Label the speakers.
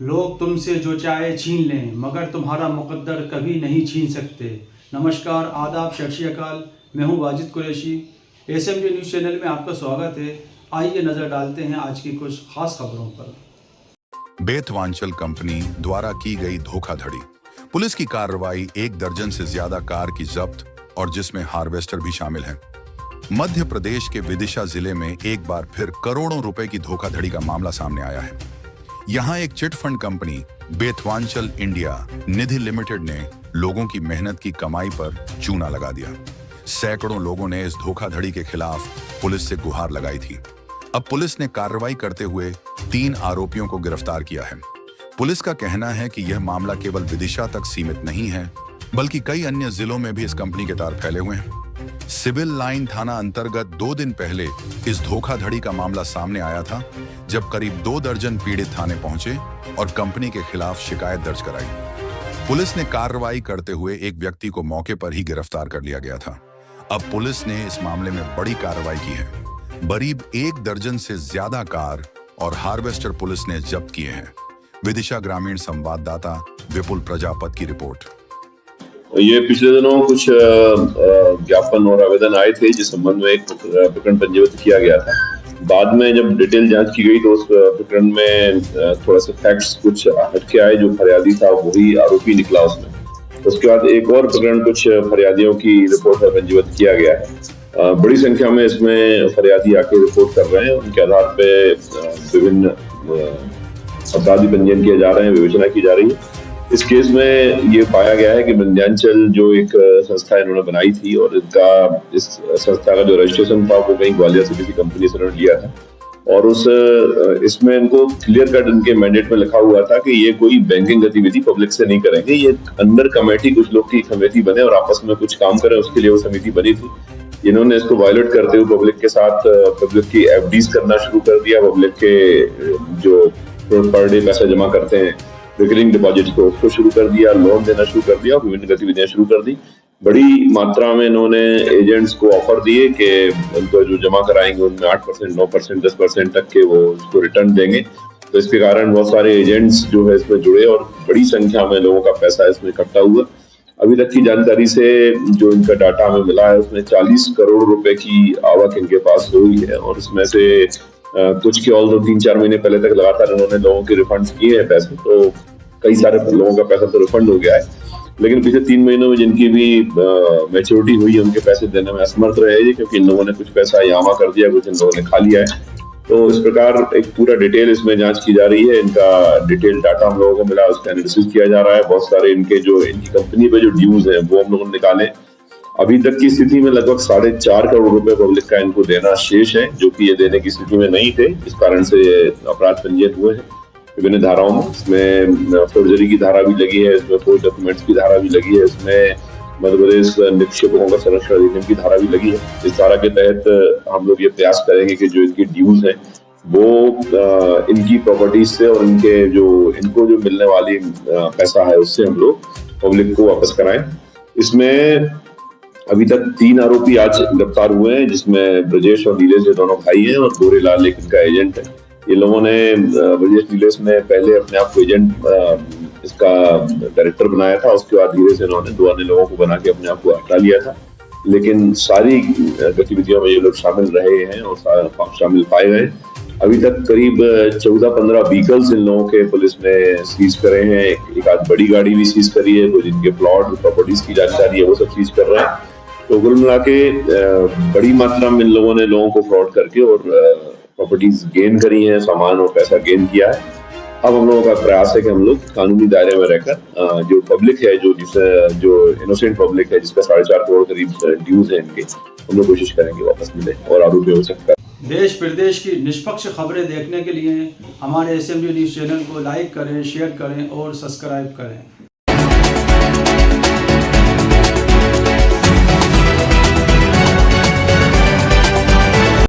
Speaker 1: लोग तुमसे जो चाहे छीन लें मगर तुम्हारा मुकद्दर कभी नहीं छीन सकते। नमस्कार, आदाब, सत श्री अकाल। मैं हूं Wajid Qureshi. SMD news channel में आपका स्वागत है। आइए नज़र डालते हैं आज की कुछ खास खबरों पर।
Speaker 2: बेतवांचल कंपनी द्वारा की गई धोखाधड़ी। पुलिस की कार्रवाई, 1 दर्जन से ज्यादा कार की जब्त और जिसमें हार्वेस्टर भी शामिल है। मध्य प्रदेश के विदिशा जिले में एक बार फिर करोड़ों रुपए की धोखाधड़ी का मामला सामने आया है। यहां एक चिटफंड कंपनी बेतवांचल इंडिया निधि लिमिटेड ने लोगों की मेहनत की कमाई पर चूना लगा दिया। सैकड़ों लोगों ने इस धोखाधड़ी के खिलाफ पुलिस से गुहार लगाई थी। अब पुलिस ने कार्रवाई करते हुए 3 आरोपियों को गिरफ्तार किया है। पुलिस का कहना है कि यह मामला केवल विदिशा तक सीमित नहीं है, बल्कि कई अन्य जिलों में भी इस कंपनी के तार फैले हुए हैं। सिविल लाइन थाना अंतर्गत 2 दिन पहले इस धोखाधड़ी का मामला सामने आया था, जब करीब 2 दर्जन पीड़ित थाने पहुंचे और कंपनी के खिलाफ शिकायत दर्ज कराई। पुलिस ने कार्रवाई करते हुए एक व्यक्ति को मौके पर ही गिरफ्तार कर लिया गया था। अब पुलिस ने इस मामले में बड़ी कार्रवाई की है। करीब 1 दर्जन से ज्यादा कार और हार्वेस्टर पुलिस ने जब्त किए हैं। विदिशा ग्रामीण संवाददाता विपुल प्रजापत की रिपोर्ट।
Speaker 3: ये पिछले दिनों कुछ ज्ञापन और आवेदन आए थे जिस संबंध में एक प्रकरण पंजीबद्ध किया गया था। बाद में जब डिटेल जांच की गई तो उस प्रकरण में थोड़ा सा फैक्ट्स कुछ हटके आए। जो फरियादी था वही आरोपी निकला उसमें। उसके बाद एक और प्रकरण कुछ फरियादियों की रिपोर्ट पर पंजीबद्ध किया गया है। बड़ी संख्या में इसमें फरियादी आके रिपोर्ट कर रहे हैं। उनके आधार पे विभिन्न अपराधी पंजीयन किए जा रहे हैं, विवेचना की जा रही है। इस केस में ये पाया गया है कि विंध्याचल जो एक संस्था इन्होंने बनाई थी और इनका इस संस्था का जो रजिस्ट्रेशन था वो कहीं ग्वालियर से किसी कंपनी से इन्होंने लिया था और इसमें इनको क्लियर कट इनके मैंडेट में लिखा हुआ था कि ये कोई बैंकिंग गतिविधि पब्लिक से नहीं करेंगे। ये अंदर कमेटी, कुछ लोग की समिति बने और आपस में कुछ काम करें, उसके लिए वो समिति बनी थी। इन्होंने इसको वायलेट करते हुए पब्लिक के साथ पब्लिक की एफडीज करना शुरू कर दिया। पब्लिक के जो पर डे पैसा जमा करते हैं, रिकरिंग डिपॉजिट को उसको शुरू कर दिया, लोन देना शुरू कर दिया, विभिन्न गतिविधियां शुरू कर दी। बड़ी मात्रा में इन्होंने एजेंट्स को ऑफर दिए कि उनको जो जमा कराएंगे उनमें 8%, 9%, 10% तक के वो उसको रिटर्न देंगे। तो इसके कारण बहुत सारे एजेंट्स जो है इसमें जुड़े और बड़ी संख्या में लोगों का पैसा इसमें इकट्ठा हुआ। अभी तक की जानकारी से जो इनका डाटा हमें मिला है उसमें 40 करोड़ रुपए की आवक इनके पास हुई है और इसमें से कुछ की ऑल 3-4 महीने पहले तक लगातार उन्होंने लोगों के रिफंड किए हैं पैसे। तो कई सारे लोगों का पैसा तो रिफंड हो गया है, लेकिन पिछले 3 महीनों में जिनकी भी मैच्योरिटी हुई है उनके पैसे देने में असमर्थ रहे, क्योंकि इन लोगों ने कुछ पैसा यामा कर दिया, कुछ इन लोगों ने खा लिया है। तो इस प्रकार एक पूरा डिटेल इसमें जांच की जा रही है। इनका डिटेल डाटा हम लोगों को मिला, उसका एनालिसिस किया जा रहा है। बहुत सारे इनके जो इनकी कंपनी पे जो ड्यूज है वो हम लोगों ने निकाले। अभी तक की स्थिति में लगभग 4.5 करोड़ रुपए पब्लिक का इनको देना शेष है, जो कि ये देने की स्थिति में नहीं थे। इस कारण से अपराध पंजीयन हुए हैं विभिन्न धाराओं में। इसमें फोर्जरी की धारा भी लगी है, इसमें फोर्ज डॉक्यूमेंट्स की धारा भी लगी है, इसमें मध्य प्रदेश निक्षेपकों का संरक्षण अधिनियम की धारा भी लगी है। इस धारा के तहत हम लोग ये प्रयास करेंगे कि जो इनकी ड्यूज है वो इनकी प्रॉपर्टीज से और इनको जो मिलने वाली पैसा है उससे हम लोग पब्लिक को वापस कराएं। इसमें अभी तक 3 आरोपी आज गिरफ्तार हुए हैं, जिसमें ब्रजेश और नीलेश ये दोनों भाई हैं और गोरेलाल एक इनका एजेंट है। ये लोगों ने ब्रजेश नीलेश ने पहले अपने आप को एजेंट इसका डायरेक्टर बनाया था, उसके बाद धीरे से इन्होंने 2 अन्य लोगों को बना के अपने आप को हटा लिया था। लेकिन सारी गतिविधियों में ये लोग शामिल रहे हैं और शामिल पाए गए। अभी तक करीब 14-15 व्हीकल्स इन लोगों के पुलिस ने सीज करे हैं। एक आध बड़ी गाड़ी भी सीज करी है, कुछ इनके प्लॉट प्रॉपर्टीज की जानकारी है वो सब सीज कर रहे हैं। तो कुल मिला के बड़ी मात्रा में इन लोगों ने लोगों को फ्रॉड करके और प्रॉपर्टीज गेन करी है, सामान और पैसा गेन किया है। अब हम लोगों का प्रयास है कि हम लोग कानूनी दायरे में रहकर जो पब्लिक है, जो इनोसेंट पब्लिक है, जिसका 4.5 करोड़ करीब ड्यूज है इनके, हम लोग कोशिश करेंगे वापस मिले और आरोपी हो सकता है।
Speaker 1: देश प्रदेश की निष्पक्ष खबरें देखने के लिए हमारे एसएमडी न्यूज़ चैनल को लाइक करें, शेयर करें और सब्सक्राइब करें।